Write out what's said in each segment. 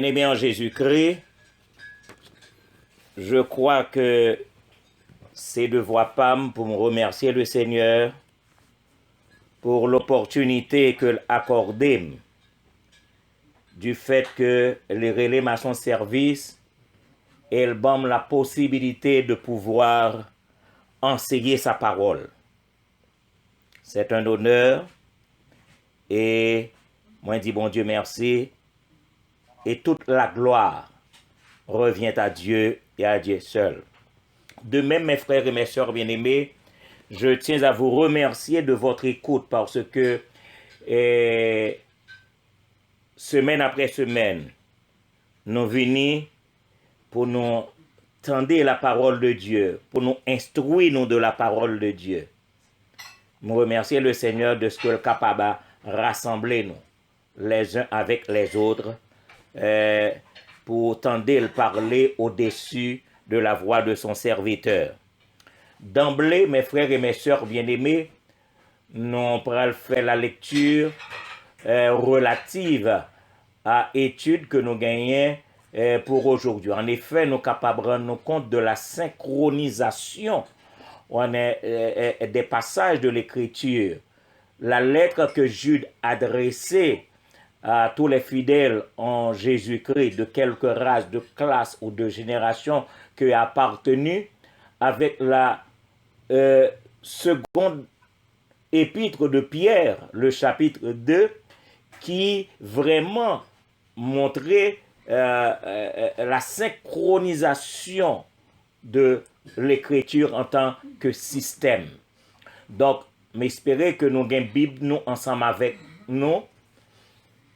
Bien-aimés en Jésus-Christ, je crois que c'est de voix PAM pour me remercier le Seigneur pour l'opportunité qu'il a accordée du fait que les relais à son service, elle donne la possibilité de pouvoir enseigner sa parole. C'est un honneur et moi dis bon Dieu merci et toute la gloire revient à Dieu et à Dieu seul. De même, mes frères et mes sœurs bien-aimés, je tiens à vous remercier de votre écoute parce que semaine après semaine, nous venons pour nous tendre la parole de Dieu, pour nous instruire nous de la parole de Dieu. Nous remercions le Seigneur de ce qu'il est capable de rassembler nous les uns avec les autres pour tendre le parler au-dessus de la voix de son serviteur. D'emblée, mes frères et mes sœurs bien-aimés, nous allons faire la lecture relative à l'étude que nous gagnons pour aujourd'hui. En effet, nous sommes capables de rendre compte de la synchronisation des passages de l'Écriture. La lettre que Jude adressait à tous les fidèles en Jésus-Christ, de quelque race, de classe ou de génération que appartenu, avec la seconde épître de Pierre, le chapitre 2, qui vraiment montrait la synchronisation de l'écriture en tant que système. Donc, m'espérer que nous avons Bible nous ensemble avec nous,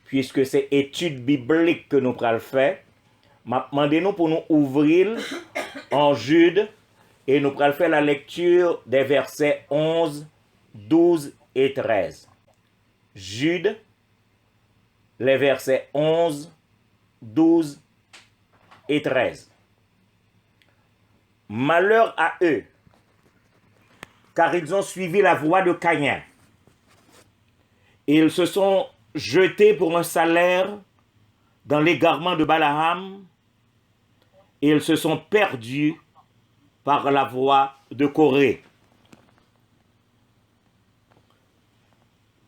puisque c'est étude biblique que nous allons faire. Demandez-nous pour nous ouvrir en Jude et nous allons faire la lecture des versets 11, 12 et 13. Jude, les versets 11, 12 et 13. Malheur à eux, car ils ont suivi la voie de Caïn. Ils se sont jetés pour un salaire dans l'égarement de Balaam. Ils se sont perdus par la voie de Corée.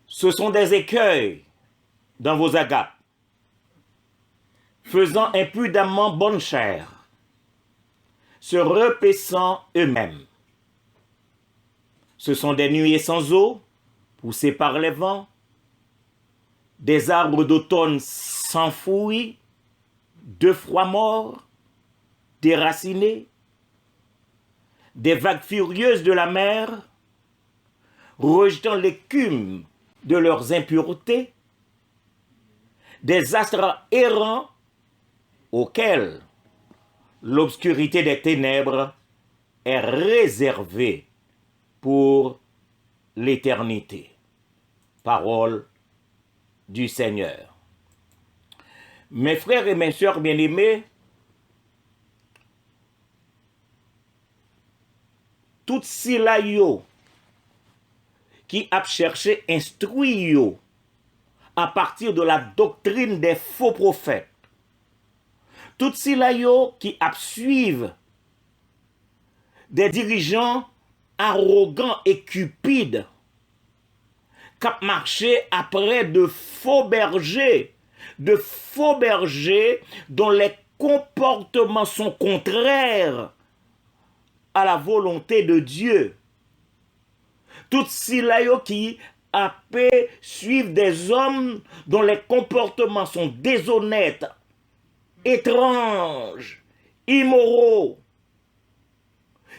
Ce sont des écueils dans vos agapes, faisant impudemment bonne chère, se repaissant eux-mêmes. Ce sont des nuées sans eau, poussées par les vents, des arbres d'automne sans fruits, de froid mort, déracinés, des vagues furieuses de la mer, rejetant l'écume de leurs impuretés, des astres errants auxquels l'obscurité des ténèbres est réservée pour l'éternité. Parole du Seigneur. Mes frères et mes sœurs bien-aimés, tout si la yo qui a cherché instruire à partir de la doctrine des faux prophètes, tout si la yo qui a suivre des dirigeants arrogants et cupides, qui a marché après de faux bergers dont les comportements sont contraires à la volonté de Dieu. Tout cela qui a pu suivre des hommes dont les comportements sont déshonnêtes, étranges, immoraux.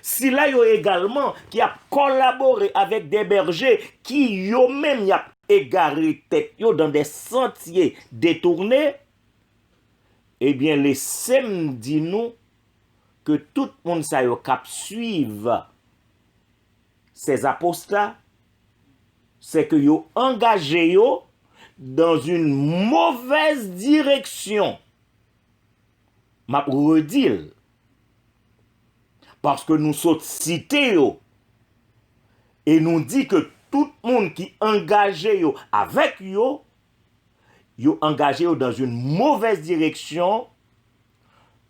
Cela également qui a collaboré avec des bergers qui eux-mêmes y a égaré tête dans des sentiers détournés. Eh bien, laissez-moi dire nous que tout le monde sa yo cap suivre ces apostats, c'est que yo engagé yo dans une mauvaise direction. M'a redil parce que nous sommes cités yo et nous dit que tout le monde qui engagé yo avec yo, yo engagé dans une mauvaise direction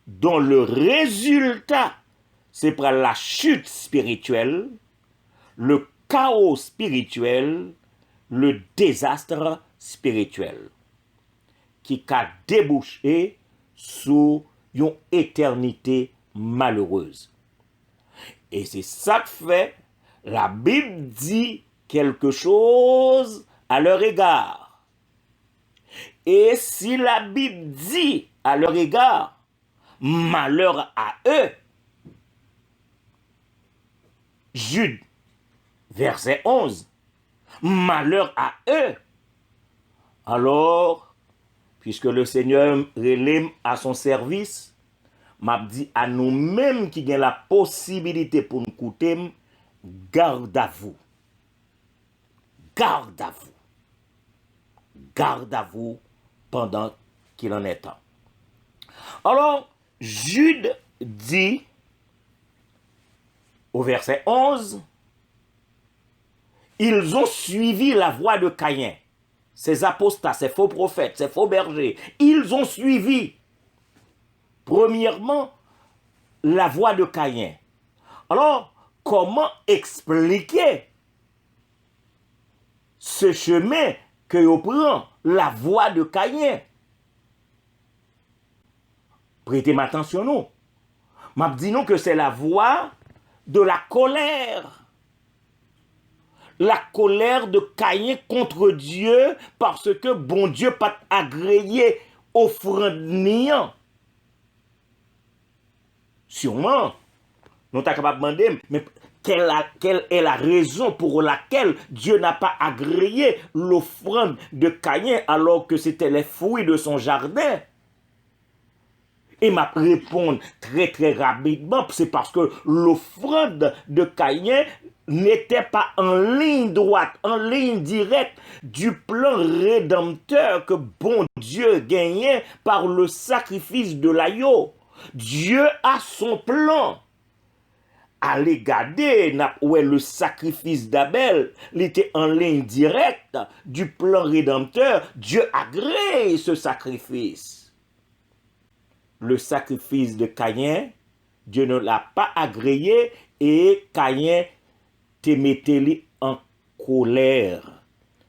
dont le résultat, c'est pour la chute spirituelle, le chaos spirituel, le désastre spirituel, qui a débouché sur une éternité malheureuse. Et c'est ça que fait, la Bible dit quelque chose à leur égard. Et si la Bible dit à leur égard, malheur à eux, Jude, verset 11, malheur à eux, alors, puisque le Seigneur relève à son service, m'a dit à nous-mêmes qui avons la possibilité pour nous écouter, garde à vous. Garde à vous. Garde à vous pendant qu'il en est temps. Alors, Jude dit au verset 11, ils ont suivi la voie de Caïn. Ces apostats, ces faux prophètes, ces faux bergers, ils ont suivi, premièrement, la voie de Caïn. Alors, comment expliquer ce chemin que vous prend, la voie de Caïn? Prêtez attention, nous. M'a dit nous que c'est la voie de la colère. La colère de Caïn contre Dieu parce que bon Dieu pas agréé offrande niant. Sûrement, nous sommes capables de demander, mais quelle est la raison pour laquelle Dieu n'a pas agréé l'offrande de Caïn alors que c'était les fruits de son jardin? Et m'a répondre très très rapidement, c'est parce que l'offrande de Caïn n'était pas en ligne droite, en ligne directe du plan rédempteur que bon Dieu gagnait par le sacrifice de l'agneau. Dieu a son plan. Allez garder où est le sacrifice d'Abel, il était en ligne directe du plan rédempteur. Dieu agrée ce sacrifice. Le sacrifice de Caïn, Dieu ne l'a pas agréé et Caïn te mettait en colère.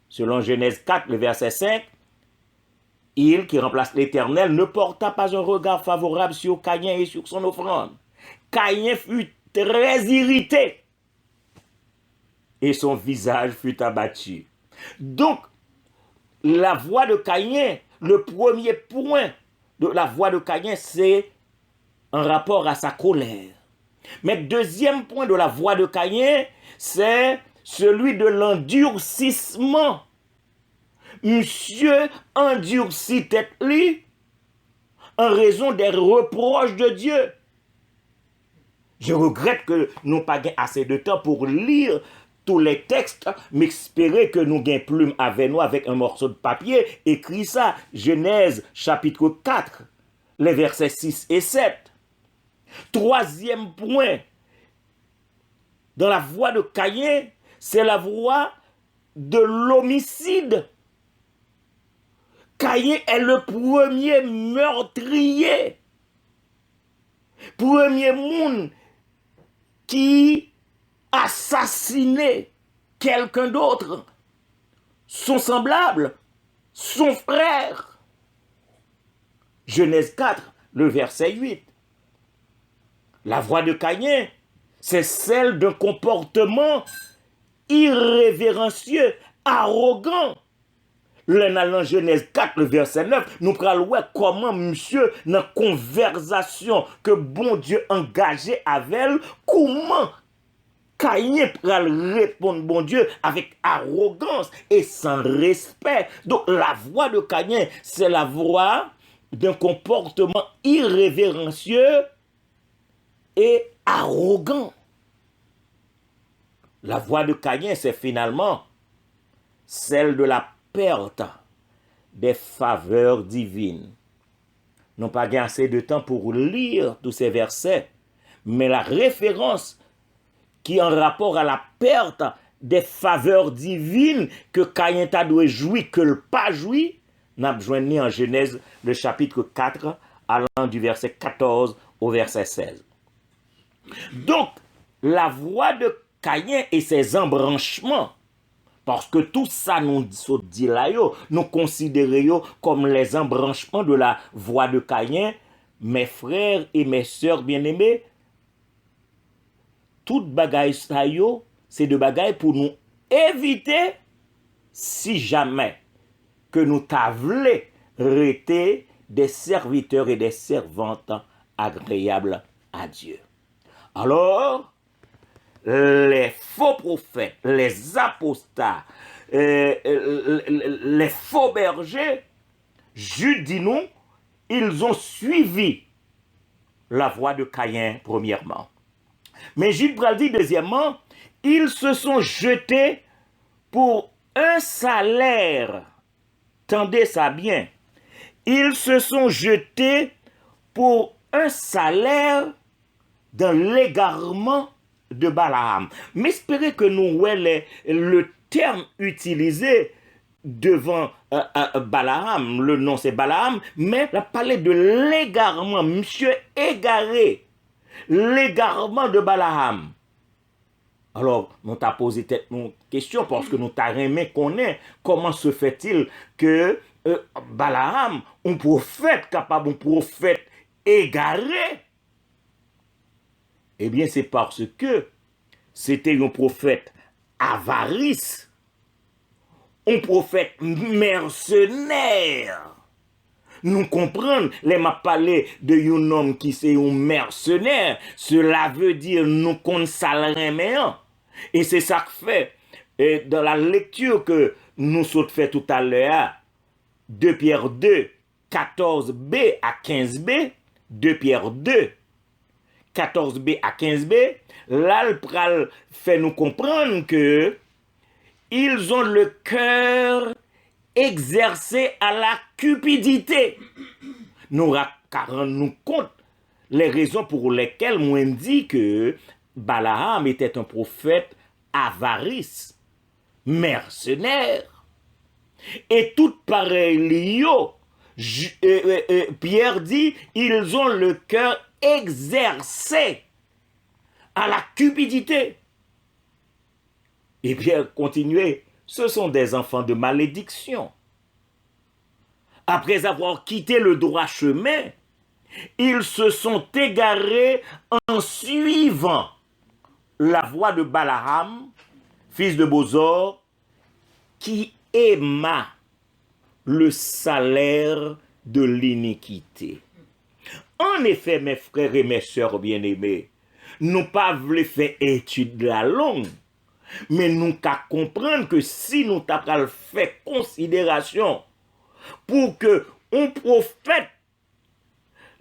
Selon Genèse 4, le verset 5, il qui remplace l'Éternel ne porta pas un regard favorable sur Caïn et sur son offrande. Caïn fut très irrité et son visage fut abattu. Donc, la voix de Caïn, le premier point de la voix de Caïn, c'est en rapport à sa colère. Mais deuxième point de la voix de Caïn, c'est celui de l'endurcissement. Monsieur endurcit tête lui en raison des reproches de Dieu. Je regrette que nous n'avons pas assez de temps pour lire tous les textes, mais espérer que nous gagnons plume avec nous, avec un morceau de papier, écrit ça, Genèse chapitre 4, les versets 6 et 7. Troisième point, dans la voie de Caïn, c'est la voie de l'homicide. Caïn est le premier meurtrier, premier monde qui assassiné quelqu'un d'autre, son semblable, son frère. Genèse 4, le verset 8. La voix de Caïn, c'est celle d'un comportement irrévérencieux, arrogant. Dans Genèse 4, le verset 9, nous prenons comment monsieur, dans la conversation que bon Dieu engageait avec elle, comment Caïn pral répondre bon Dieu avec arrogance et sans respect. Donc la voix de Caïn, c'est la voix d'un comportement irrévérencieux et arrogant. La voix de Caïn, c'est finalement celle de la perte des faveurs divines. Nous n'avons pas assez de temps pour lire tous ces versets, mais la référence qui est en rapport à la perte des faveurs divines que Caïn t'a dû jouir, que le pas jouir, Nous avons joint en Genèse le chapitre 4, allant du verset 14 au verset 16. Donc, la voix de Caïn et ses embranchements, parce que tout ça nous dit là, nous considérons comme les embranchements de la voix de Caïn, mes frères et mes sœurs bien-aimés, toute bagaille ça c'est de bagaille pour nous éviter, si jamais que nous t'avons rester des serviteurs et des servantes agréables à Dieu. Alors, les faux prophètes, les apostats, les faux bergers, Jude dit nous, ils ont suivi la voie de Caïn premièrement. Mais Jude dit deuxièmement, ils se sont jetés pour un salaire. Tendez ça bien. Ils se sont jetés pour un salaire dans l'égarement de Balaam. Mais espérez que nous voyons le terme utilisé devant Balaam. Le nom c'est Balaam, mais la parlé de l'égarement. Monsieur égaré. L'égarement de Balaam. Alors, nous t'a posé une question parce que nous t'a aimé connaître comment se fait-il que Balaam, un prophète capable, un prophète égaré. Eh bien, c'est parce que c'était un prophète avarice, un prophète mercenaire. Nous comprenons, les m'a parlé de un homme qui c'est un mercenaire. Cela veut dire nous compte salaire. Et c'est ça que fait. Et dans la lecture que nous sommes fait tout à l'heure, 2 Pierre 2, 14b à 15b, 2 Pierre 2, 14b à 15b, là, le pral fait nous comprendre que ils ont le cœur exercé à la cupidité. Nous rendons compte les raisons pour lesquelles moi dit que Balaam était un prophète avarice, mercenaire. Et tout pareil, Pierre dit, ils ont le cœur exercé à la cupidité. Et Pierre continuait, ce sont des enfants de malédiction. Après avoir quitté le droit chemin, ils se sont égarés en suivant la voie de Balaam, fils de Bosor, qui aima le salaire de l'iniquité. En effet, mes frères et mes sœurs bien-aimés, nous pas voulu faire étude de la langue, mais nous qu'à comprendre que si nous t'avons fait considération pour que un prophète,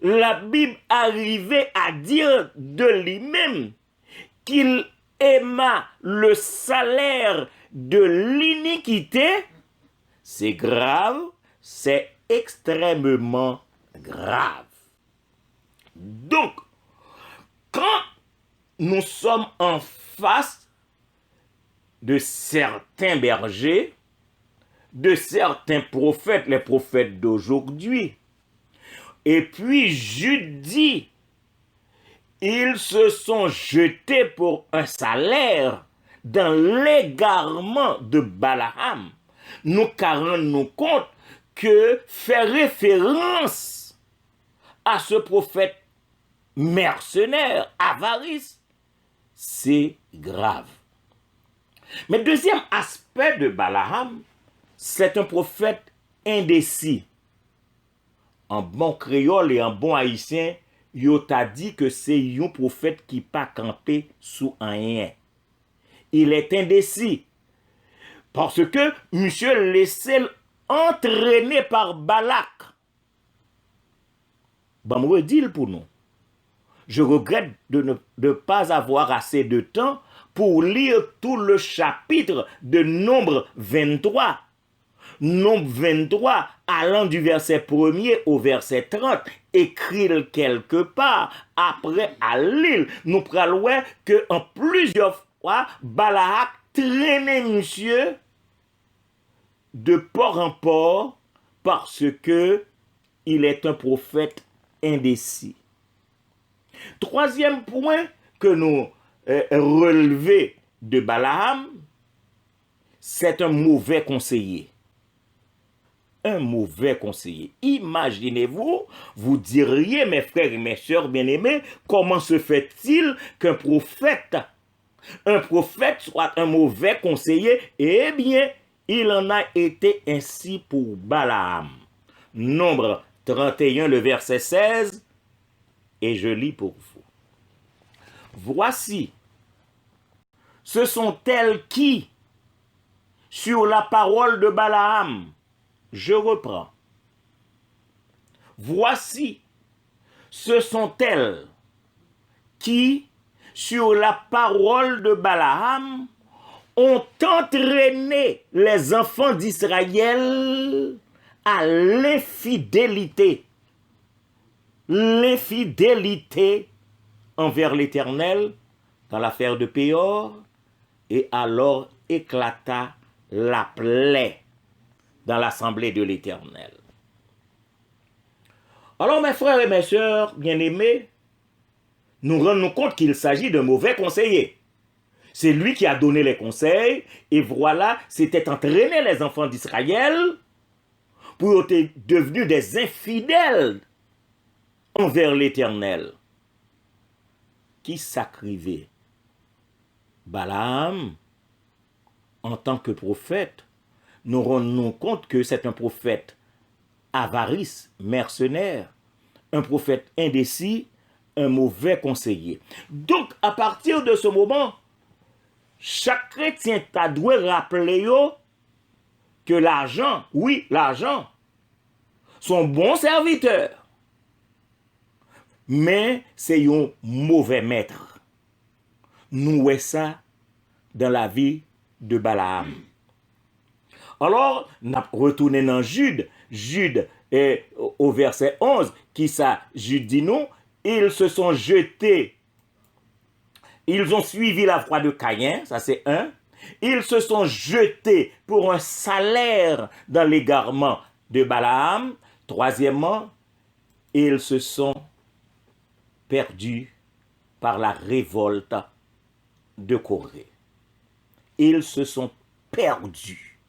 la Bible arrivait à dire de lui-même qu'il aima le salaire de l'iniquité, c'est grave, c'est extrêmement grave. Donc, quand nous sommes en face de certains bergers, de certains prophètes, les prophètes d'aujourd'hui, et puis Jude dit, ils se sont jetés pour un salaire dans l'égarement de Balaam. Nous rendons compte que faire référence à ce prophète mercenaire, avarice, c'est grave. Mais deuxième aspect de Balaam, c'est un prophète indécis. En bon créole et en bon haïtien, yo t'a dit que c'est un prophète qui pas campé sous rien. Il est indécis. Parce que monsieur laissé entraîné par Balak. Bon, me redis pour nous. Je regrette de ne pas avoir assez de temps pour lire tout le chapitre de Nombre 23. Nombre 23, allant du verset 1er au verset 30, écrit quelque part, après à l'île, nous prenons que en plusieurs fois, Balak traînait monsieur de port en port parce que il est un prophète indécis. Troisième point que nous relevons de Balaam, c'est un mauvais conseiller. Un mauvais conseiller. Imaginez-vous, vous diriez, mes frères et mes sœurs bien-aimés, comment se fait-il qu'un prophète soit un mauvais conseiller? Eh bien, il en a été ainsi pour Balaam. Nombre 31, le verset 16, et je lis pour vous. Voici, ce sont elles qui, sur la parole de Balaam, je reprends. Voici, ce sont elles qui, sur la parole de Balaam, ont entraîné les enfants d'Israël à l'infidélité. L'infidélité envers l'Éternel dans l'affaire de Péor, et alors éclata la plaie dans l'assemblée de l'Éternel. Alors mes frères et mes sœurs bien-aimés, nous rendons compte qu'il s'agit d'un mauvais conseiller. C'est lui qui a donné les conseils, et voilà, c'était entraîner les enfants d'Israël pour être devenus des infidèles envers l'Éternel. Qui s'acrivait? Balaam, en tant que prophète, nous rendons compte que c'est un prophète avarice, mercenaire, un prophète indécis, un mauvais conseiller. Donc, à partir de ce moment, chaque chrétien doit rappeler que l'argent, oui, l'argent, son bon serviteur, mais c'est un mauvais maître. Nous voyons ça dans la vie de Balaam. Alors, nous retournons dans Jude. Jude, au verset 11, qui ça, Jude dit nous, ils se sont jetés, ils ont suivi la voie de Caïn, ça c'est un. Ils se sont jetés pour un salaire dans l'égarement de Balaam. Troisièmement, ils se sont perdus par la révolte de Corée. Ils se sont perdus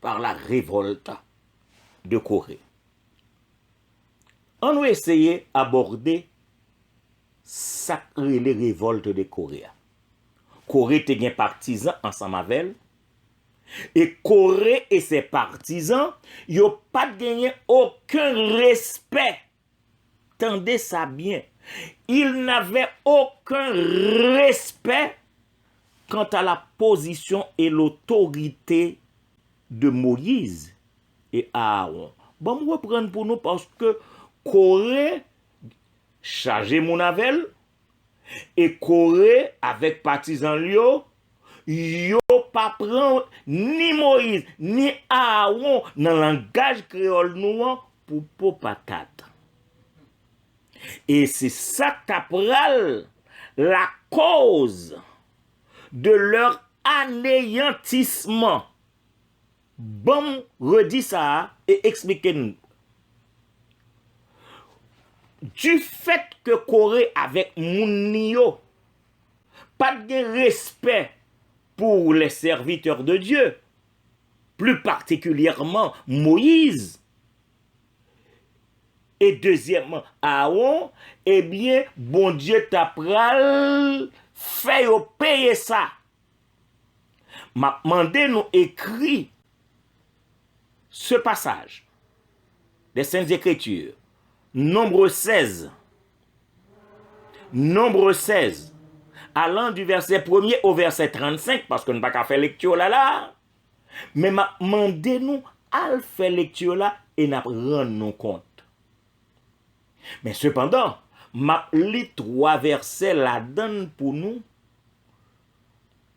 par la révolte de Corée. On va essayer d'aborder les révoltes de Corée. Corée était un partisan ensemble avec elle. Et Corée et ses partisans, ils n'ont pas gagné aucun respect. Tendez ça bien. Ils n'avaient aucun respect quant à la position et l'autorité de Moïse et Aaron. Bon, on va reprendre pour nous parce que Corée chargé mon avel et Corée avec partisans Lio, yo pas prend ni Moïse ni Aaron dans le langage créole noir pour patate. Et c'est ça qu'appral la cause de leur anéantissement. Bon, redis ça et expliquez-nous. Du fait que Corée avec Mounio, pas de respect pour les serviteurs de Dieu, plus particulièrement Moïse, et deuxièmement Aaron, eh bien, bon Dieu t'a pral fait payer ça. M'a demandé nous écrit ce passage des Saintes Écritures. Nombre 16. Nombre 16. Allant du verset 1er au verset 35, parce qu'on n'a pas qu'à faire lecture là. Mais m'a demandé nous à faire lecture là et n'a rendre nous compte. Mais cependant, m'a lit 3 versets la donne pour nous.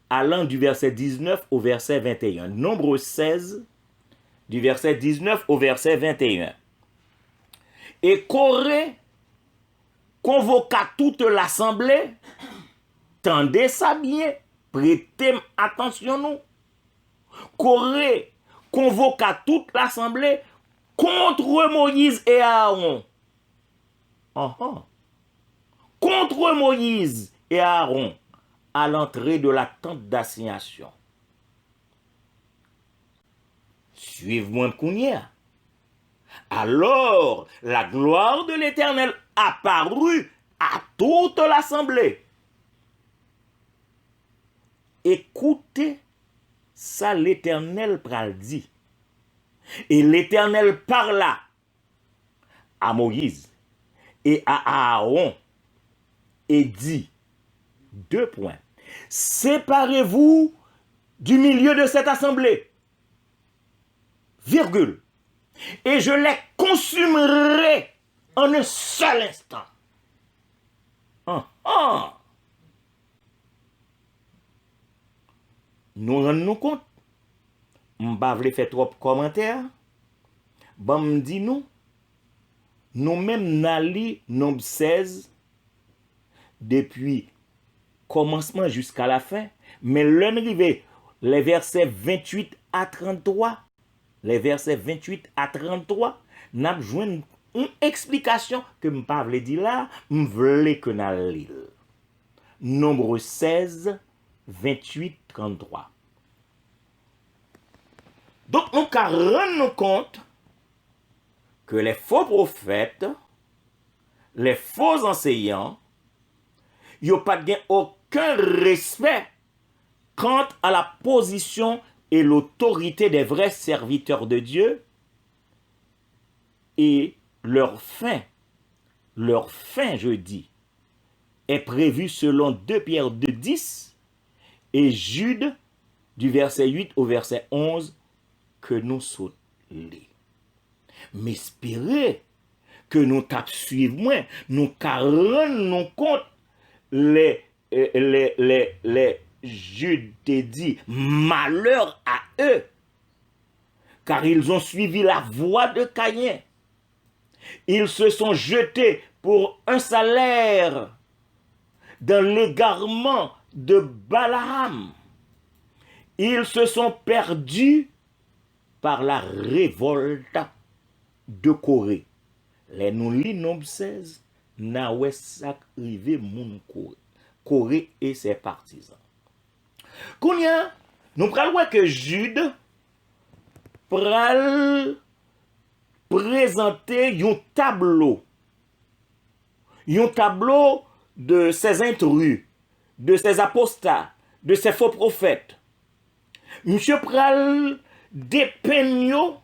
Allant du verset 19 au verset 21. Nombre 16, du verset 19 au verset 21. Et Corée convoqua toute l'assemblée. Tendez ça bien, prêtez attention nous. Corée convoqua toute l'assemblée contre Moïse et Aaron. Contre Moïse et Aaron à l'entrée de la tente d'assignation. Suive-moi Kounia. Alors la gloire de l'Éternel apparut à toute l'assemblée. Écoutez ça, l'Éternel pral dit. Et l'Éternel parla à Moïse et à Aaron et dit, 2 points, séparez-vous du milieu de cette assemblée, virgule, et je les consumerai en un seul instant. Nous rendons compte, m'pa vle faire trop commentaires, bon dit nous même nali nombre 16 depuis commencement jusqu'à la fin, mais l'arrivée les versets 28 à 33, n'a besoin une explication que m'pa vle dire là, m'vle que n'a lire. Nombre 16 28 33. Donc nous qu'à rendre compte que les faux prophètes, les faux enseignants, ils n'ont pas aucun respect quant à la position et l'autorité des vrais serviteurs de Dieu et leur fin, je dis, est prévue selon 2 Pierre 2:10 et Jude du verset 8 au verset 11 que nous sautons. Mais espérez que nous tap suivre moins, nous rendons compte les Jude te dit malheur à eux, car ils ont suivi la voie de Caïn. Ils se sont jetés pour un salaire dans l'égarement de Balaam. Ils se sont perdus par la révolte de Corée. Les nous li nombre 16, na wè sak rive moun Corée et ses partisans. Kounya, nous pral wè que Jude pral présenter un tableau de ces intrus, de ces apostats, de ces faux prophètes. Monsieur pral dépeigno,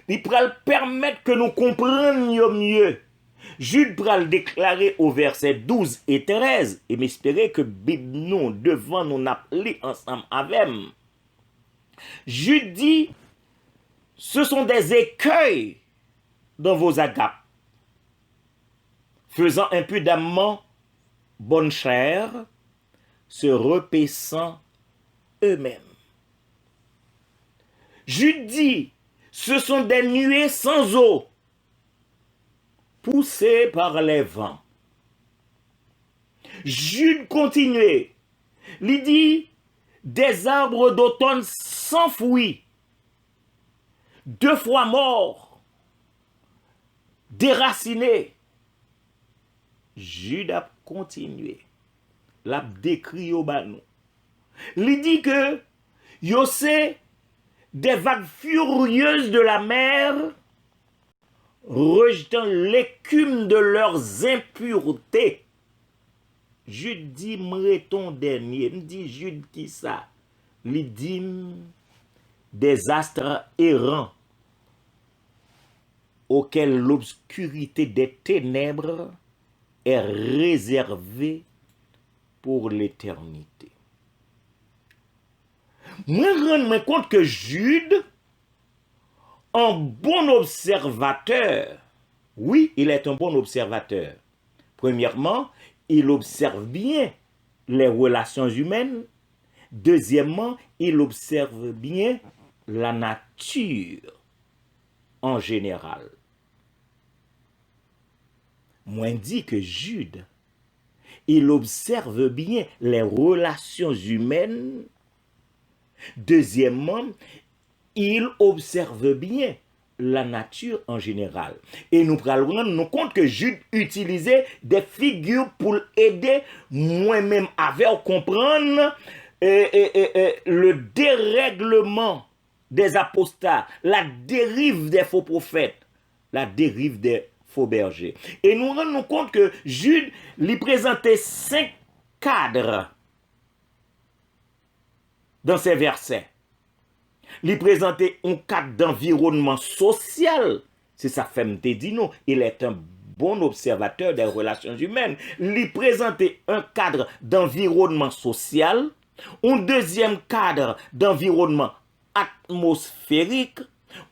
il pral permettre que nous comprenions mieux. Jude pral déclarer au verset 12 et 13, et m'espérer que Bible nous devant nous appeler ensemble avec. Jude dit, ce sont des écueils dans vos agapes, faisant impudemment bonne chère, se repaissant eux-mêmes. Jude dit, ce sont des nuées sans eau, poussées par les vents. Jude continuait, il dit, des arbres d'automne sans fruits, 2 fois morts, déracinés. Jude a continué, l'a décrit au banou. Il dit que yo c'est des vagues furieuses de la mer, rejetant l'écume de leurs impuretés. Jude dit, m'reton dernier, m'dit Jude qui ça? Il dit, des astres errants, auxquels l'obscurité des ténèbres est réservée pour l'éternité. Moi, rends-moi compte que Jude, un bon observateur, oui, il est un bon observateur. Premièrement, il observe bien les relations humaines. Deuxièmement, il observe bien la nature en général. Moi, dit que Jude, il observe bien les relations humaines. Deuxièmement, il observe bien la nature en général. Et nous prenons rendre compte que Jude utilisait des figures pour aider moi-même à comprendre le dérèglement des apostats, la dérive des faux prophètes, la dérive des faux bergers. Et nous rendons compte que Jude lui présentait 5 cadres dans ces versets. Lui présentait un cadre d'environnement social. C'est ça, femme te dit non. Il est un bon observateur des relations humaines. Lui présentait un cadre d'environnement social, un deuxième cadre d'environnement atmosphérique,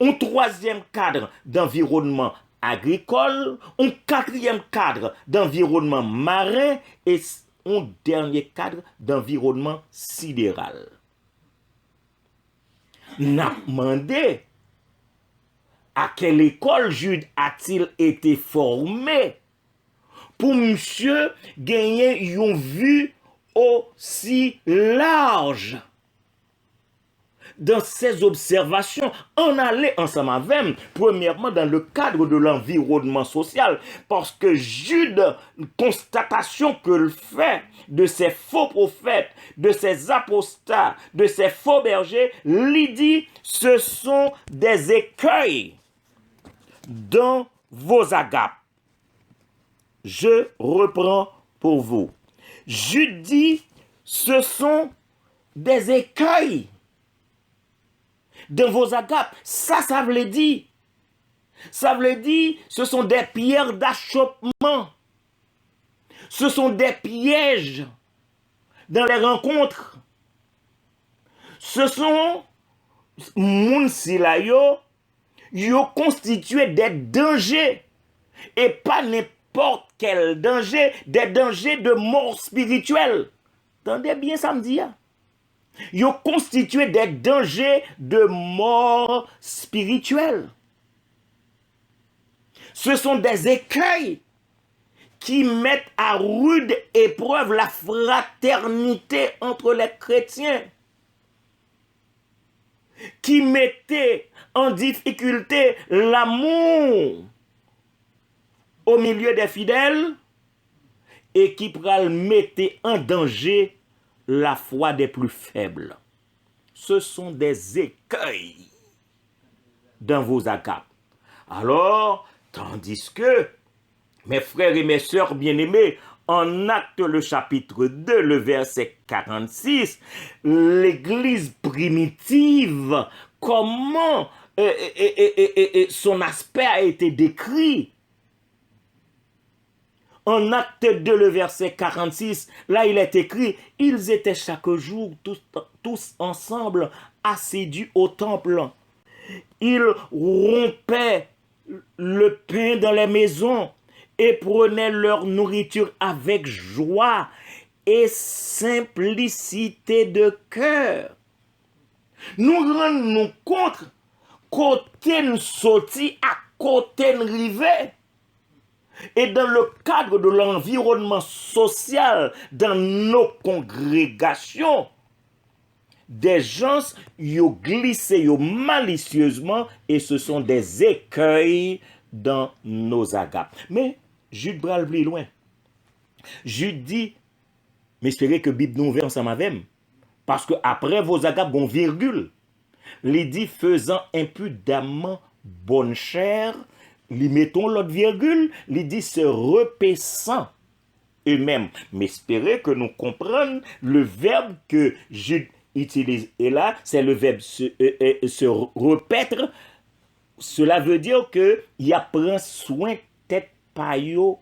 un troisième cadre d'environnement agricole, un quatrième cadre d'environnement marin et un dernier cadre d'environnement sidéral. N'a demandé à quelle école Jude a-t-il été formé pour monsieur gagner une vue aussi large. Dans ces observations, on allait ensemble avec, premièrement dans le cadre de l'environnement social, parce que Jude, constatation qu'il fait de ces faux prophètes, de ces apostats, de ces faux bergers, lui dit, ce sont des écueils dans vos agapes. Je reprends pour vous. Jude dit, ce sont des écueils dans vos agapes. Ça veut dire. Ça veut dire, ce sont des pierres d'achoppement. Ce sont des pièges dans les rencontres. Ce sont, moun si la yo constitué des dangers. Et pas n'importe quel danger, des dangers de mort spirituelle. Entendez bien ça me dit. Ils ont constitué des dangers de mort spirituelle. Ce sont des écueils qui mettent à rude épreuve la fraternité entre les chrétiens, qui mettaient en difficulté l'amour au milieu des fidèles et qui mettaient en danger la foi des plus faibles. Ce sont des écueils dans vos agapes. Alors, tandis que, mes frères et mes sœurs bien-aimés, en Actes le chapitre 2, le verset 46, l'Église primitive, comment son aspect a été décrit. En Acte 2, le verset 46, là il est écrit, ils étaient chaque jour tous ensemble assidus au temple. Ils rompaient le pain dans les maisons et prenaient leur nourriture avec joie et simplicité de cœur. Nous rendons compte côté nous sorti à côté nous rivé. Et dans le cadre de l'environnement social, dans nos congrégations, des gens ont glissé malicieusement et ce sont des écueils dans nos agapes. Mais Jude bral plus loin. Jude dit, mais espérez que Bible nous ouvre ensemble avec, parce que après vos agapes, bon virgule, il dit faisant impudemment bonne chère, lui mettons l'autre virgule, lui dit se repaissant eux-mêmes. Mais espérez que nous comprenions le verbe que Jude utilise. Et là, c'est le verbe se repaître. Cela veut dire que il a prend soin tête payo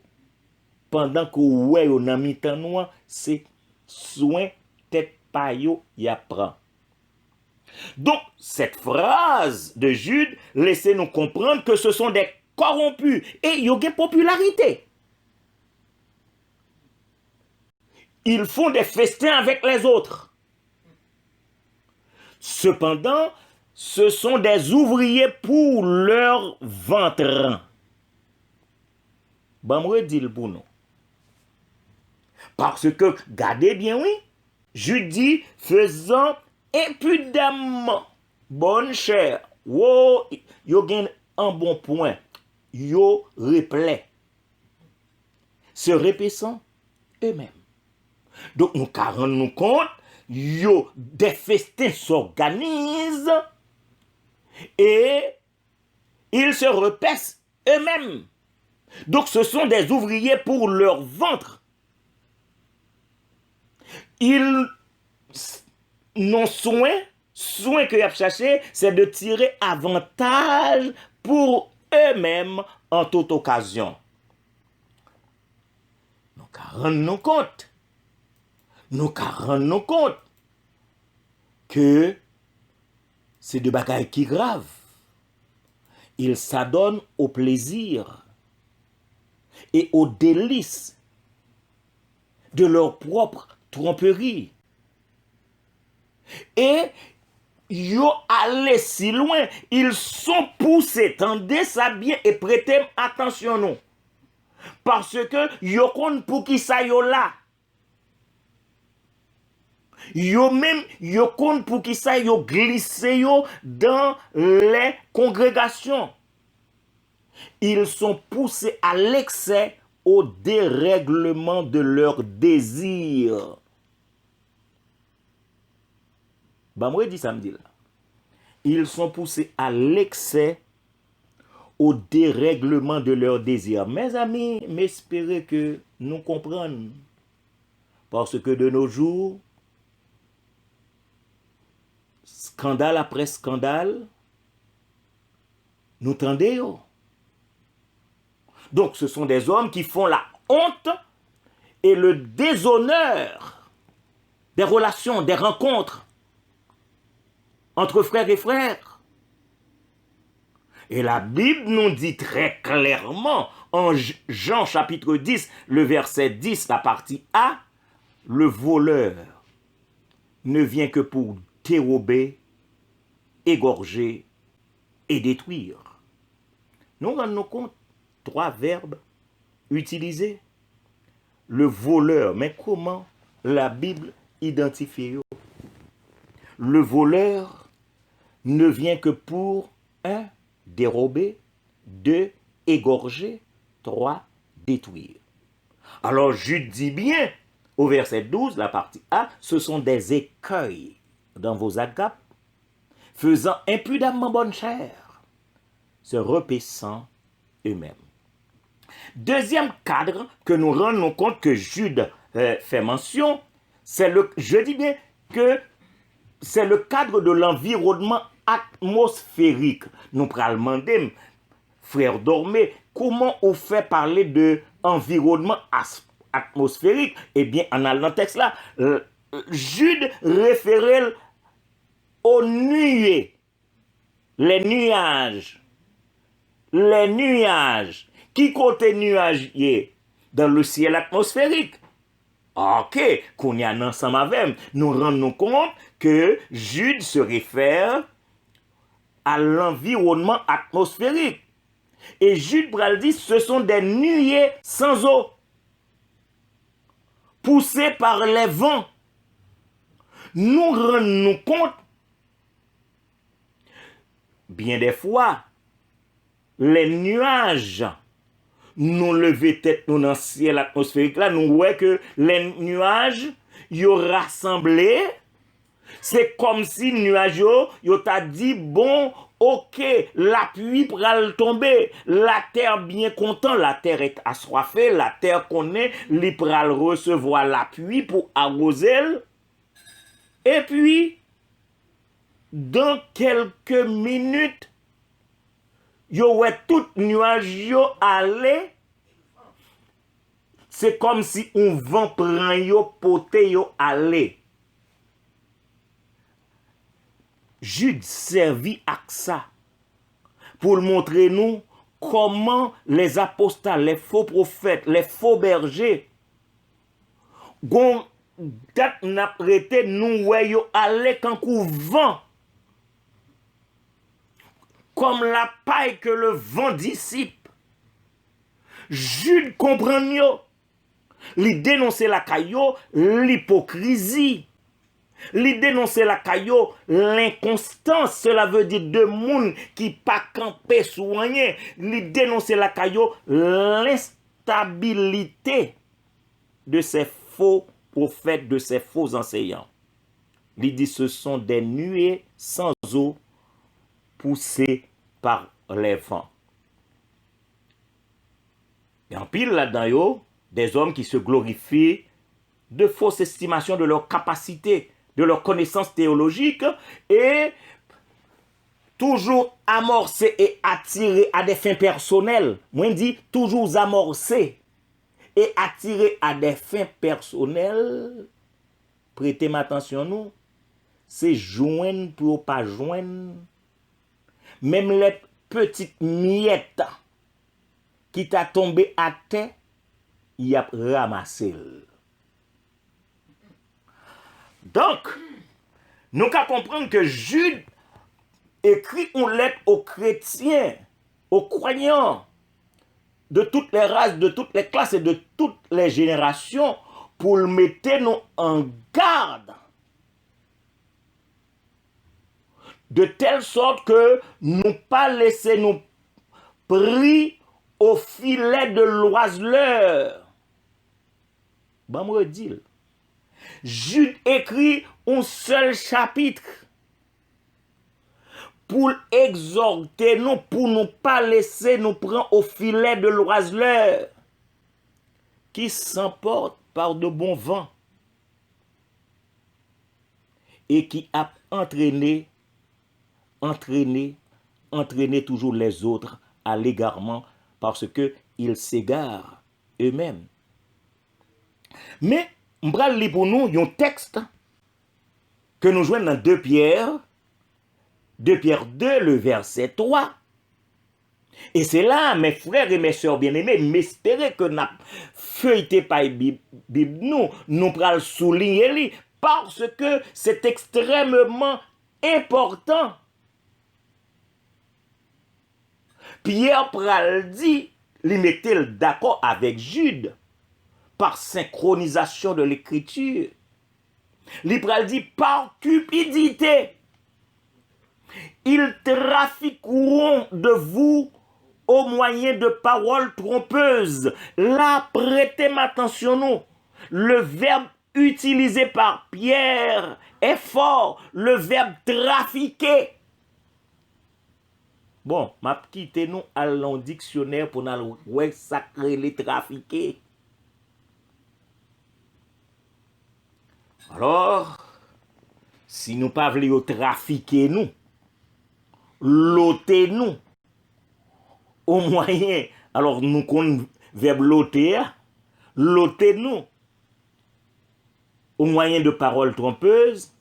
pendant que ouais on a mis temps noir, c'est soin tête payo il apprend. Donc cette phrase de Jude laissez-nous comprendre que ce sont des corrompus et ils ont une popularité. Ils font des festins avec les autres. Cependant, ce sont des ouvriers pour leur ventre. Bon, moi, dis le pour nous. Parce que, gardez bien, oui, je dis, faisant impudemment bonne chère, yo gen un bon point, yo replay, se répétant eux-mêmes. Donc nous rendons nous compte, des festins s'organisent et ils se repaissent eux-mêmes. Donc ce sont des ouvriers pour leur ventre. Ils n'ont soin que ils ont cherché, c'est de tirer avantage pour eux-mêmes en toute occasion. Nous rendons nous compte que c'est de bagailles qui grave. Ils s'adonnent au plaisir et aux délices de leur propre tromperie. Et yo allé si loin, ils sont poussés, tendez ça bien et prêtez attention nous. Parce que yo kon pour qui ça yo là. Yo kon pour qui ça yo glissé yo dans les congrégations. Ils sont poussés à l'excès au dérèglement de leurs désirs. Moi dit samedi là. Ils sont poussés à l'excès au dérèglement de leurs désirs. Mes amis, m'espérez que nous comprenions. Parce que de nos jours, scandale après scandale, nous tendons. Donc ce sont des hommes qui font la honte et le déshonneur des relations, des rencontres entre frères et frères. Et la Bible nous dit très clairement, en Jean chapitre 10, le verset 10, la partie A, le voleur ne vient que pour dérober, égorger et détruire. Nous rendons compte, 3 verbes utilisés. Le voleur, mais comment la Bible identifie? Le voleur ne vient que pour 1. Dérober, 2. Égorger, 3. Détruire. Alors Jude dit bien au verset 12, la partie A, ce sont des écueils dans vos agapes, faisant impudemment bonne chère, se repaissant eux-mêmes. Deuxième cadre que nous rendons compte que Jude fait mention, je dis bien que c'est le cadre de l'environnement atmosphérique. Nous prenons demander, frère Dormé, comment on fait parler de environnement atmosphérique? Eh bien, en allant dans le texte là, Jude référait aux nuées, les nuages. Qui côté nuage dans le ciel atmosphérique? Ok, qu'on y a ensemble avec, nous rendons compte que Jude se réfère à l'environnement atmosphérique. Et Jude Bral dit, ce sont des nuées sans eau, poussées par les vents. Nous rendons compte, bien des fois, les nuages nous lever tête nous dans le ciel atmosphérique là, nous voyons que les nuages yo rassemblés, c'est comme si nuages yo t'a dit bon, OK, la pluie pral tomber, la terre bien content, la terre est assoiffée, la terre connaît, li pral recevoir la pluie pour arroser. Et puis dans quelques minutes yo ouais tout nuage yo aller, c'est comme si un vent prend yo poté yo aller. Jude servi à ça pour montrer nous comment les apostats, les faux prophètes, les faux bergers gon dat n'a prêté nous ouais yo aller quand vent, comme la paille que le vent dissipe. Jude comprend yo, li dénoncer la caillou, l'hypocrisie Li dénoncer la caillou, l'inconstance, cela veut dire de monde qui pas campé soigné. Li dénoncer la caillou, l'instabilité de ces faux prophètes, de ces faux enseignants. Li dit ce sont des nuées sans eau poussées par les vents. Et en pile là-dedans, des hommes qui se glorifient de fausses estimations de leur capacité, de leur connaissance théologique et toujours amorcés et attirés à des fins personnelles. Moi, je dis toujours amorcés et attirés à des fins personnelles. Prêtez attention, nous. C'est joindre pour pas joindre. Même les petites miettes qui t'a tombé à terre, il a ramassé. Donc, nous qu'à comprendre que Jude écrit une lettre aux chrétiens, aux croyants, de toutes les races, de toutes les classes et de toutes les générations, pour le mettre nous en garde. De telle sorte que nous pas laisser nous pris au filet de l'oiseleur. Bon, moi dis. Jude écrit un seul chapitre pour exhorter nous, pour ne pas laisser nous prendre au filet de l'oiseleur qui s'emporte par de bons vents et qui a entraîné toujours les autres à l'égarement parce qu'ils s'égarent eux-mêmes. Mais, on va lire pour nous un texte que nous jouons dans 2 Pierre 2, le verset 3. Et c'est là, mes frères et mes sœurs bien-aimés, m'espérer que nous feuilleté par la Bible, nous pourrons souligner parce que c'est extrêmement important. Pierre pral dit, il mettait d'accord avec Jude par synchronisation de l'écriture. Il pral dit par cupidité. Ils trafiqueront de vous au moyen de paroles trompeuses. Là, prêtez attention, nous. Le verbe utilisé par Pierre est fort. Le verbe trafiquer. Bon, m'a quitté nous à l'en dictionnaire pour nous ouais sacré les trafiquer. Alors, si nous pas voulons trafiquer nous, loter nous, au moyen, alors nous connaissons verbe loter nous, au moyen de paroles trompeuses,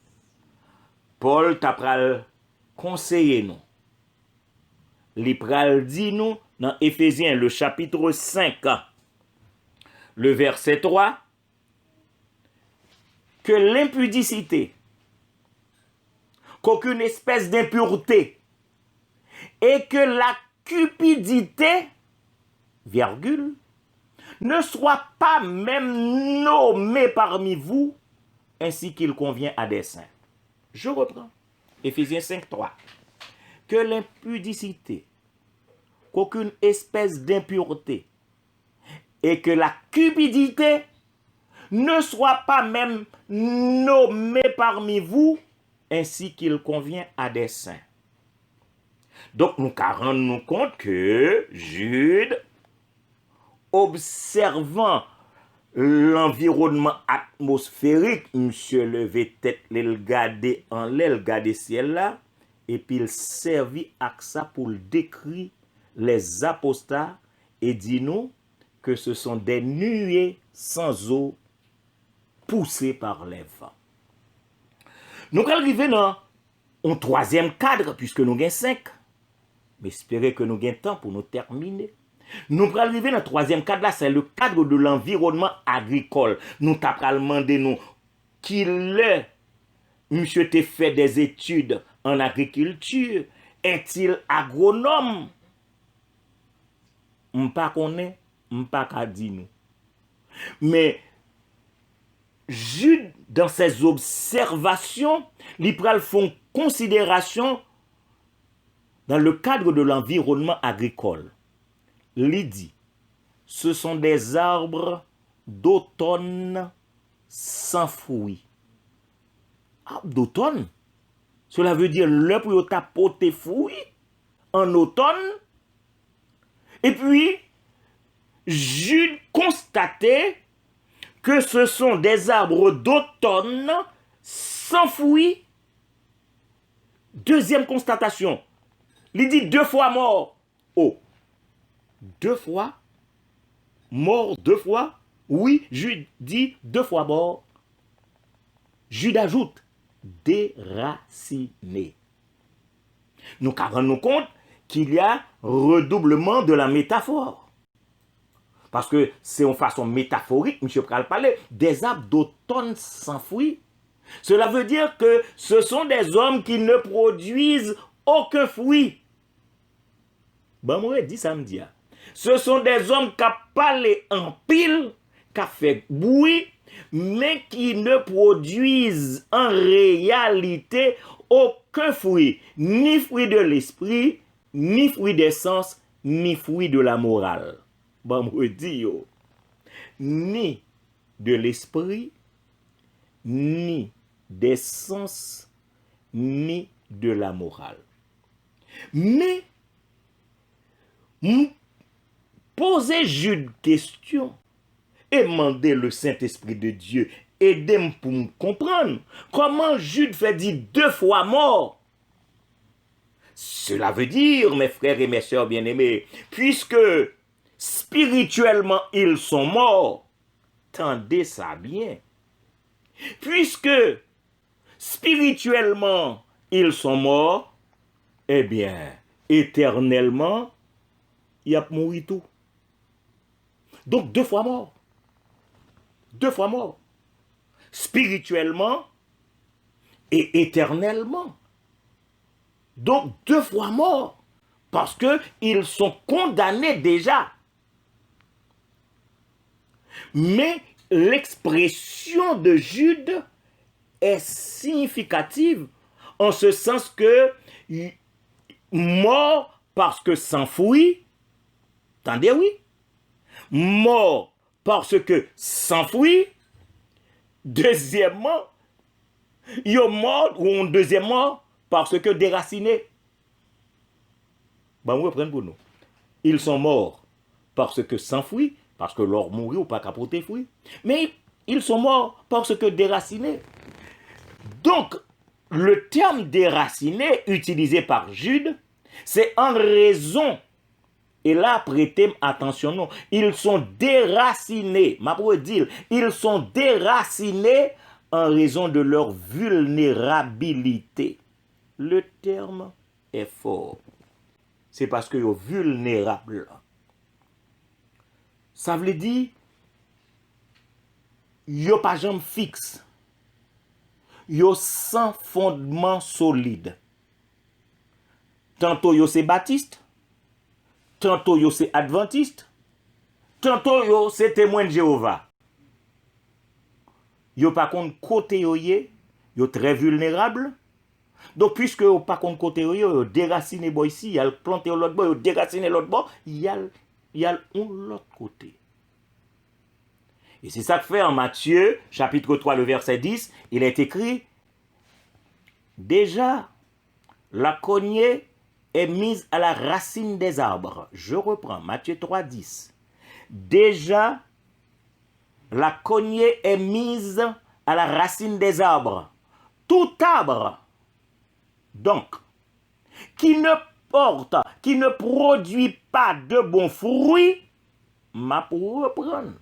Paul t'a pral conseiller nous. Li pral dit nous dans Éphésiens le chapitre 5, le verset 3, que l'impudicité, qu'aucune espèce d'impureté et que la cupidité, virgule, ne soit pas même nommée parmi vous ainsi qu'il convient à des saints. Je reprends. Éphésiens 5, 3. Que l'impudicité, qu'aucune espèce d'impureté et que la cupidité ne soit pas même nommée parmi vous ainsi qu'il convient à des saints. Donc nous rendons compte que Jude, observant l'environnement atmosphérique, monsieur levé tête, l'el gade en l'air, gade ciel là, et puis il servit à ça pour décrire les apostats et dit nous que ce sont des nuées sans eau poussées par les vents. Nous allons arriver dans un 3e cadre, puisque nous avons 5. Mais espérez que nous avons temps pour nous terminer. Nous allons arriver dans le 3e cadre, là, c'est le cadre de l'environnement agricole. Nous allons demander nous qui l'est. Monsieur te fait des études en agriculture. Est-il agronome? M'pa connaît, m'pa ka di nous. Mais Jude dans ses observations, il font considération dans le cadre de l'environnement agricole. Il dit, ce sont des arbres d'automne sans fruits. Arbre d'automne, cela veut dire le pour tapoter fruits en automne. Et puis, Jude constatait que ce sont des arbres d'automne sans fruits. Deuxième constatation, il dit 2 fois mort. Oh, 2 fois mort, 2 fois. Oui, Jude dit 2 fois mort. Jude ajoute déraciné. Nous rendons compte qu'il y a redoublement de la métaphore. Parce que c'est en façon métaphorique, M. Pral parlait, des arbres d'automne sans fruits. Cela veut dire que ce sont des hommes qui ne produisent aucun fruit. Bon, moi, dit samedi. Ce sont des hommes qui parlent en pile, qui fait bruit, mais qui ne produisent en réalité aucun fruit. Ni fruit de l'esprit, ni fruit des sens, ni fruit de la morale. Bon, moi, dit, ni de l'esprit, ni des sens, ni de la morale. Mais, posez Jude question et demandez le Saint-Esprit de Dieu, aidez-moi pour me comprendre comment Jude fait dire 2 fois mort. Cela veut dire, mes frères et mes sœurs bien-aimés, puisque spirituellement ils sont morts, tendez ça bien. Puisque spirituellement ils sont morts, eh bien, éternellement, il y a mouru tout. Donc 2 fois mort. 2 fois mort. Spirituellement et éternellement. Donc 2 fois mort. Parce qu'ils sont condamnés déjà. Mais l'expression de Jude est significative en ce sens que mort parce que sans fruit, attendez oui, mort parce que sans fruit, deuxièmement, ils sont morts ou deuxièmement parce que déracinés. Bon, on reprend pour nous. Ils sont morts parce que sans fruit, parce que leur mourir ou pas capoter fruit, mais ils sont morts parce que déracinés. Donc, le terme déraciné utilisé par Jude, c'est en raison, et là, prêtez attention, non, ils sont déracinés, ma pour dire, ils sont déracinés en raison de leur vulnérabilité. Le terme est fort. C'est parce qu'ils sont vulnérables. Ça veut dire, ils n'ont pas jambe fixe. Yo sans fondement solide. Tantôt yo c'est baptiste, tantôt yo c'est adventiste, tantôt yo c'est témoin de Jéhovah. Yo par contre côté yo très vulnérable. Donc puisque yo par contre côté yo déraciné boy ici, y a planté l'autre boy, yo déraciné l'autre boy, y a l'autre côté. Et c'est ça que fait en Matthieu, chapitre 3, le verset 10, il est écrit, déjà, la cognée est mise à la racine des arbres. Je reprends, Matthieu 3, 10. Déjà, la cognée est mise à la racine des arbres. Tout arbre, donc, qui ne porte, qui ne produit pas de bons fruits, m'a pour reprendre.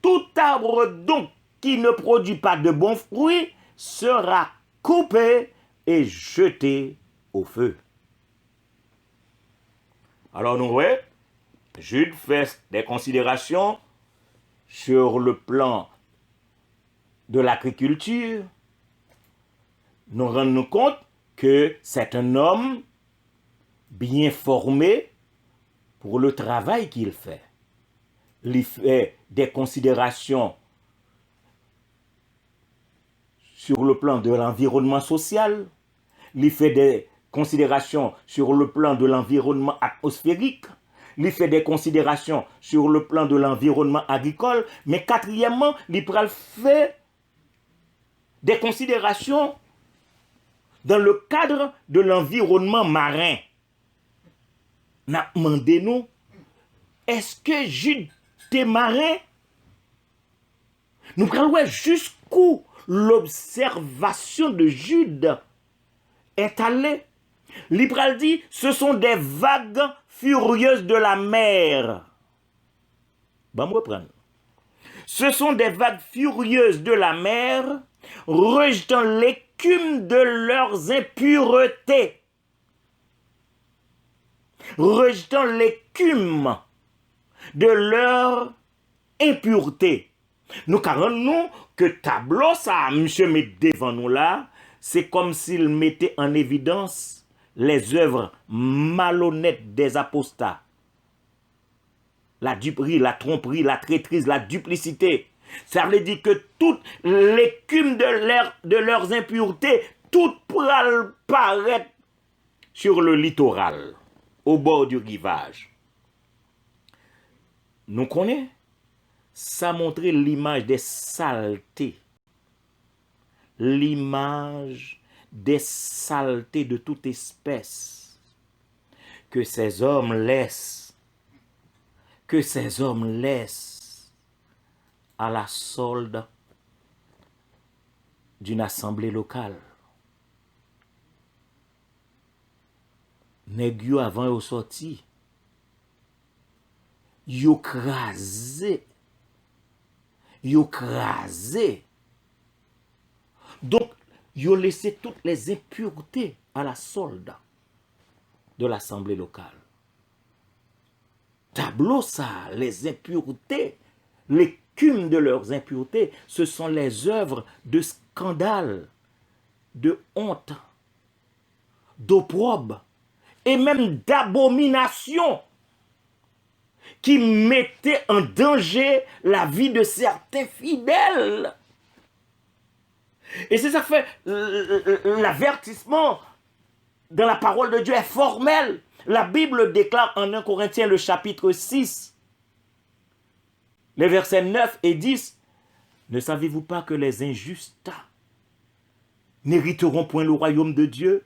Tout arbre donc qui ne produit pas de bons fruits sera coupé et jeté au feu. Alors nous voyons, Jude fait des considérations sur le plan de l'agriculture. Nous rendons compte que c'est un homme bien formé pour le travail qu'il fait. Il fait des considérations sur le plan de l'environnement social, il fait des considérations sur le plan de l'environnement atmosphérique, il fait des considérations sur le plan de l'environnement agricole, mais quatrièmement, il fait des considérations dans le cadre de l'environnement marin. Nous demandons, est-ce que Jude était marin? Nous prenons jusqu'où l'observation de Jude est allée. L'Ibral dit, ce sont des vagues furieuses de la mer. Bon, me reprendre. Ce sont des vagues furieuses de la mer, rejetant l'écume de leurs impuretés. Rejetant l'écume de leur impureté. Nous carrément que tableau ça, monsieur met devant nous là, c'est comme s'il mettait en évidence les œuvres malhonnêtes des apostats. La duperie, la tromperie, la traîtrise, la duplicité. Ça veut dire que toute l'écume de leurs impuretés, tout pourra paraître sur le littoral, au bord du rivage. Nous connaissons, ça montrait l'image des saletés. L'image des saletés de toute espèce que ces hommes laissent à la solde d'une assemblée locale. Nèg yo avant yo sorti, yo crasé. Donc, yo laissé toutes les impuretés à la solde de l'assemblée locale. Tableau ça, les impuretés, l'écume de leurs impuretés, ce sont les œuvres de scandale, de honte, d'opprobre et même d'abomination qui mettaient en danger la vie de certains fidèles. Et c'est ça que fait l'avertissement dans la parole de Dieu est formel. La Bible déclare en 1 Corinthiens le chapitre 6, les versets 9 et 10, ne savez-vous pas que les injustes n'hériteront point le royaume de Dieu?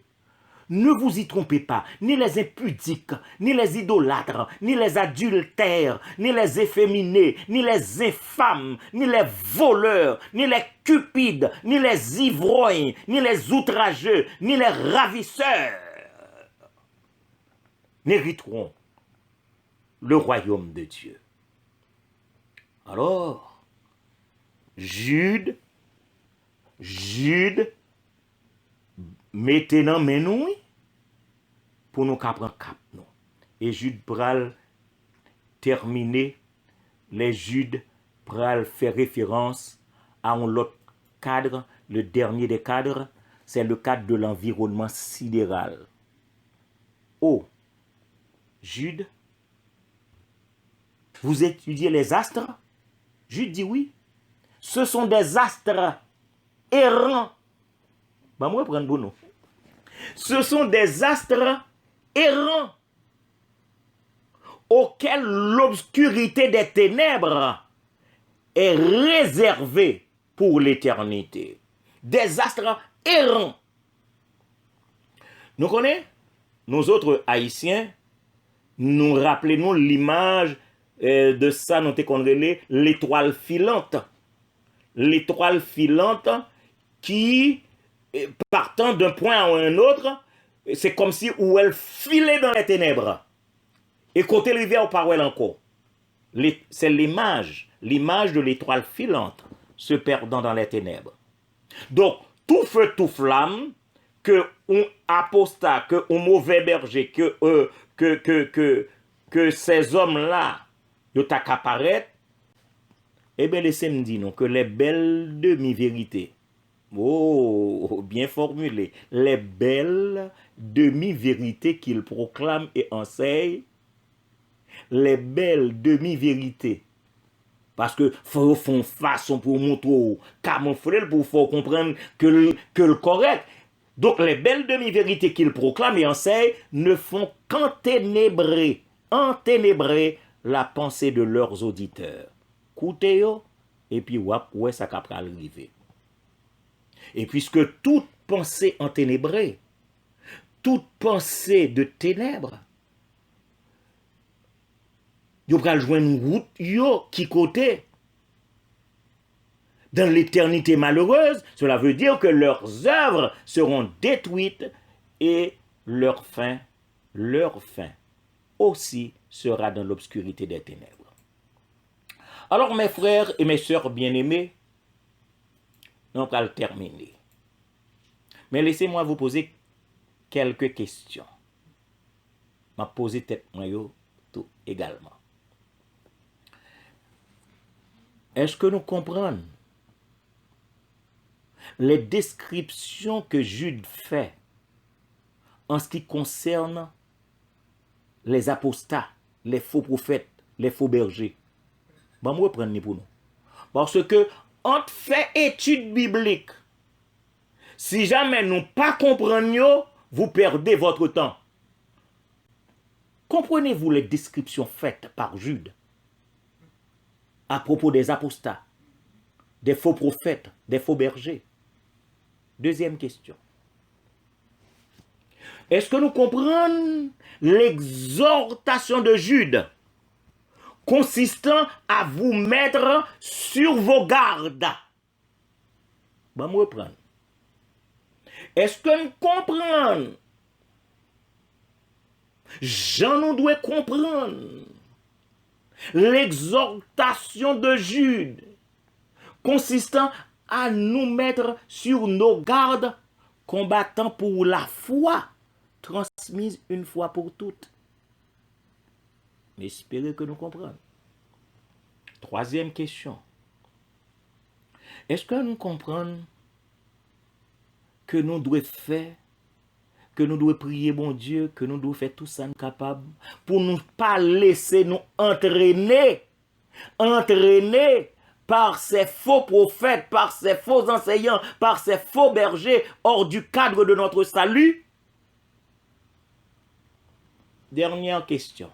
Ne vous y trompez pas, ni les impudiques, ni les idolâtres, ni les adultères, ni les efféminés, ni les infâmes, ni les voleurs, ni les cupides, ni les ivrognes, ni les outrageux, ni les ravisseurs n'hériteront le royaume de Dieu. Alors, Jude, mettez dans mes nous pour nous prendre cap nous. Et Jude pral terminer, les Jude pral faire référence à un autre cadre, le dernier des cadres, c'est le cadre de l'environnement sidéral. Oh, Jude, vous étudiez les astres? Jude dit oui. Ce sont des astres errants. Bah, moi, prendre bon. Ce sont des astres errants auxquels l'obscurité des ténèbres est réservée pour l'éternité. Des astres errants. Nous connaissons, nous autres haïtiens, nous rappelons l'image de ça, nous avons l'étoile filante. L'étoile filante qui, partant d'un point à un autre, c'est comme si où elle filait dans les ténèbres. Et côté l'hiver, on parle encore. C'est l'image de l'étoile filante se perdant dans les ténèbres. Donc, tout feu, tout flamme, que un apostat, que un mauvais berger, que ces hommes-là, ils t'apparaissent, eh bien, laissez-moi dire non, que les belles demi-vérités, oh, bien formulé, les belles demi-vérités qu'ils proclament et enseignent, les belles demi-vérités Parce que faut font façon pour montrer, camoufler pour faire comprendre que le correct. Donc les belles demi-vérités qu'ils proclament et enseignent ne font qu'enténébrer la pensée de leurs auditeurs. Écoutez-yo, et puis ouais, ça capra arriver. Et puisque toute pensée enténébrée, toute pensée de ténèbres, yo pral joindre une route yo qui côté dans l'éternité malheureuse, cela veut dire que leurs œuvres seront détruites et leur fin aussi sera dans l'obscurité des ténèbres. Alors mes frères et mes sœurs bien-aimés, on va le terminer. Mais laissez-moi vous poser quelques questions. Je vais poser tête moi tout également. Est-ce que nous comprenons les descriptions que Jude fait en ce qui concerne les apostats, les faux prophètes, les faux bergers? Bon, je vais reprendre pour nous. Parce que, on fait étude biblique. Si jamais nous pas comprenons, vous perdez votre temps. Comprenez-vous les descriptions faites par Jude à propos des apostats, des faux prophètes, des faux bergers? Deuxième question. Est-ce que nous comprenons l'exhortation de Jude consistant à vous mettre sur vos gardes? Bon, moi reprendre. Est-ce que nous comprenons? Jean nous doit comprendre l'exhortation de Jude consistant à nous mettre sur nos gardes, combattant pour la foi transmise une fois pour toutes. Espérez que nous comprenions. Troisième question. Est-ce que nous comprenons que nous devons faire, que nous devons prier bon Dieu, que nous devons faire tout ça capable pour ne pas laisser nous entraîner par ces faux prophètes, par ces faux enseignants, par ces faux bergers hors du cadre de notre salut? Dernière question.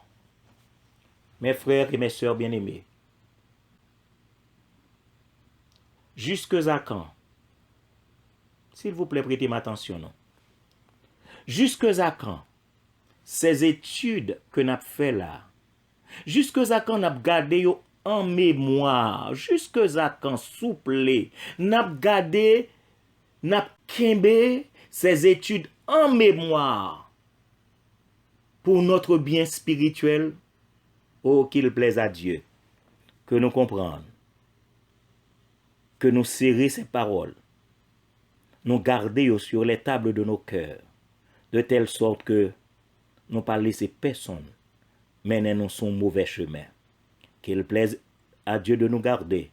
Mes frères et mes sœurs bien-aimés, jusque à quand? S'il vous plaît, prêtez m'attention, non? Jusque à quand ces études que nous avons fait là, jusque à quand nous avons gardé en mémoire, jusque à quand souple, nous avons gardé, nous avons kembe ces études en mémoire pour notre bien spirituel? Oh, qu'il plaise à Dieu que nous comprenions, que nous serrions ces paroles, nous gardions sur les tables de nos cœurs, de telle sorte que nous ne pas laisser personne mener nous son mauvais chemin. Qu'il plaise à Dieu de nous garder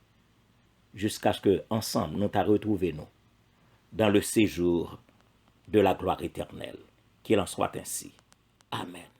jusqu'à ce que ensemble nous t'a retrouvé nous dans le séjour de la gloire éternelle. Qu'il en soit ainsi. Amen.